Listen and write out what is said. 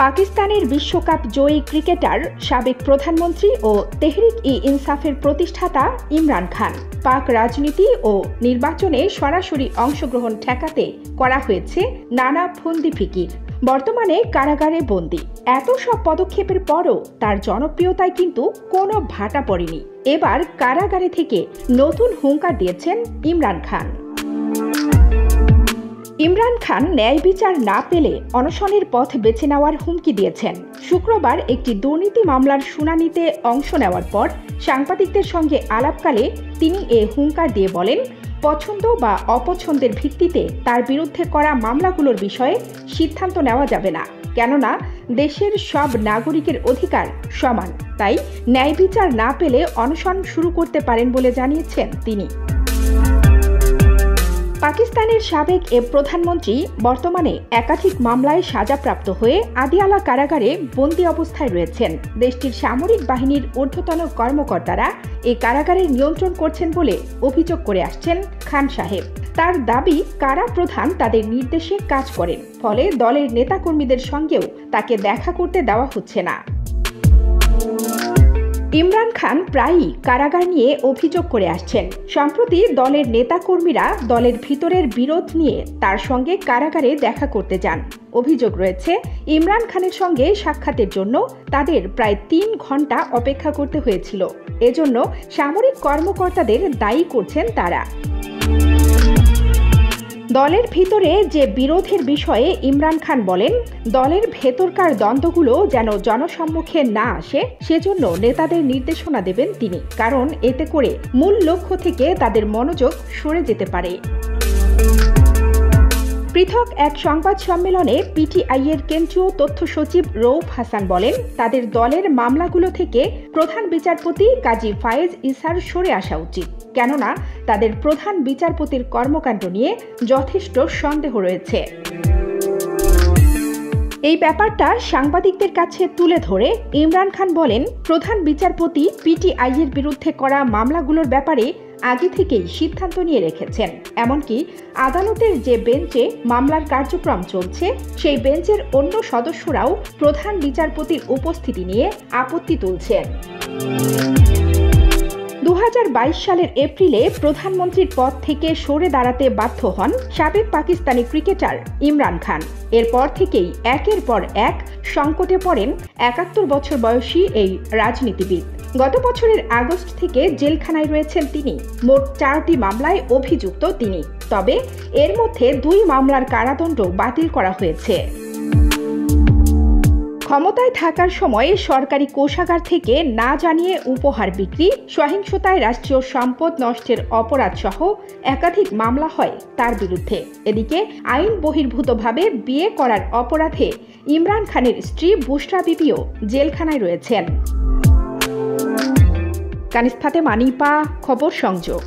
পাকিস্তানের বিশ্বকাপ জয়ী ক্রিকেটার সাবেক প্রধানমন্ত্রী ও তেহরিক-ই-ইনসাফের প্রতিষ্ঠাতা ইমরান খান পাক রাজনীতি ও নির্বাচনে সরাসরি অংশগ্রহণ ঠেকাতে করা হয়েছে নানা ফন্দি ফিকির। বর্তমানে কারাগারে বন্দী। এত সব পদক্ষেপের পরও তার জনপ্রিয়তায় কিন্তু কোনো ভাটা পড়েনি। এবার কারাগারে থেকে নতুন হুঙ্কার দিয়েছেন ইমরান খান। ইমরান খান ন্যায় বিচার না পেলে অনশনের পথ বেছে নেওয়ার হুমকি দিয়েছেন। শুক্রবার একটি দুর্নীতি মামলার শুনানিতে অংশ নেওয়ার পর সাংবাদিকদের সঙ্গে আলাপকালে তিনি এ হুঙ্কার দিয়ে বলেন, পছন্দ বা অপছন্দের ভিত্তিতে তার বিরুদ্ধে করা মামলাগুলোর বিষয়ে সিদ্ধান্ত নেওয়া যাবে না, কেননা দেশের সব নাগরিকের অধিকার সমান। তাই ন্যায় বিচার না পেলে অনশন শুরু করতে পারেন বলে জানিয়েছেন তিনি। পাকিস্তানের সাবেক প্রধানমন্ত্রী বর্তমানে একাধিক মামলায় সাজাপ্রাপ্ত হয়ে আদিয়ালা কারাগারে বন্দী অবস্থায় রয়েছেন। দেশটির সামরিক বাহিনীর ঊর্ধ্বতন কর্মকর্তারা এই কারাগারের নিয়ন্ত্রণ করছেন বলে অভিযোগ করে আসছেন খান সাহেব। তার দাবি, কারা প্রধান তাদের নির্দেশে কাজ করেন, ফলে দলের নেতাকর্মীদের সঙ্গেও তাকে দেখা করতে দেওয়া হচ্ছে না। ইমরান খান প্রায়ই কারাগার নিয়ে অভিযোগ করে আসছেন। সম্প্রতি দলের নেতাকর্মীরা দলের ভিতরের বিরোধ নিয়ে তার সঙ্গে কারাগারে দেখা করতে যান। অভিযোগ রয়েছে, ইমরান খানের সঙ্গে সাক্ষাতের জন্য তাদের প্রায় 3 ঘন্টা অপেক্ষা করতে হয়েছিল। এজন্য সামরিক কর্মকর্তাদের দায়ী করছেন তারা। দলের ভিতরে যে বিরোধের বিষয়ে ইমরান খান বলেন, দলের ভেতরকার দ্বন্দ্বগুলো যেন জনসম্মুখে না আসে সেজন্য নেতাদের নির্দেশনা দেবেন তিনি, কারণ এতে করে মূল লক্ষ্য থেকে তাদের মনোযোগ সরে যেতে পারে। পৃথক এক সংবাদ সম্মেলনে পিটিআই-এর কেন্দ্রীয় তথ্য সচিব রৌফ হাসান বলেন, তাদের দলের মামলাগুলো থেকে প্রধান বিচারপতি কাজী ফায়েজ ইসার সরে আসা উচিত, কেননা তাদের প্রধান বিচারপতির কর্মকাণ্ড নিয়ে যথেষ্ট সন্দেহ রয়েছে। এই ব্যাপারটা সাংবাদিকদের কাছে তুলে ধরে ইমরান খান বলেন, প্রধান বিচারপতি পিটিআই-এর বিরুদ্ধে করা মামলাগুলোর ব্যাপারে আগে থেকেই সিদ্ধান্ত নিয়ে রেখেছেন। এমনকি আদালতের যে বেঞ্চে মামলার কার্যক্রম চলছে সেই বেঞ্চের অন্য সদস্যরাও প্রধান বিচারপতির উপস্থিতি নিয়ে আপত্তি তুলছেন। 2022 সালের এপ্রিলে প্রধানমন্ত্রীর পদ থেকে সরে দাঁড়াতে বাধ্য হন সাবেক পাকিস্তানি ক্রিকেটার ইমরান খান। এরপর থেকেই একের পর এক সংকটে পড়েন 71 বছর বয়সী এই রাজনীতিবিদ। গত বছরের আগস্ট থেকে জেলখানায় রয়েছেন তিনি। মোট 4টি মামলায় অভিযুক্ত তিনি, তবে এর মধ্যে 2 মামলার কারাদণ্ড বাতিল করা হয়েছে। ক্ষমতায় থাকার সময় সরকারি কোষাগার থেকে না জানিয়ে উপহার বিক্রি, সহিংসতায় রাষ্ট্রীয় সম্পদ নষ্টের অপরাধ সহ একাধিক মামলা হয় তার বিরুদ্ধে। এদিকে আইন বহির্ভূতভাবে বিয়ে করার অপরাধে ইমরান খানের স্ত্রী বুশরা বিবিও জেলখানায় রয়েছেন। কানিজ ফাতেমা, নিপা, খবর সংযোগ।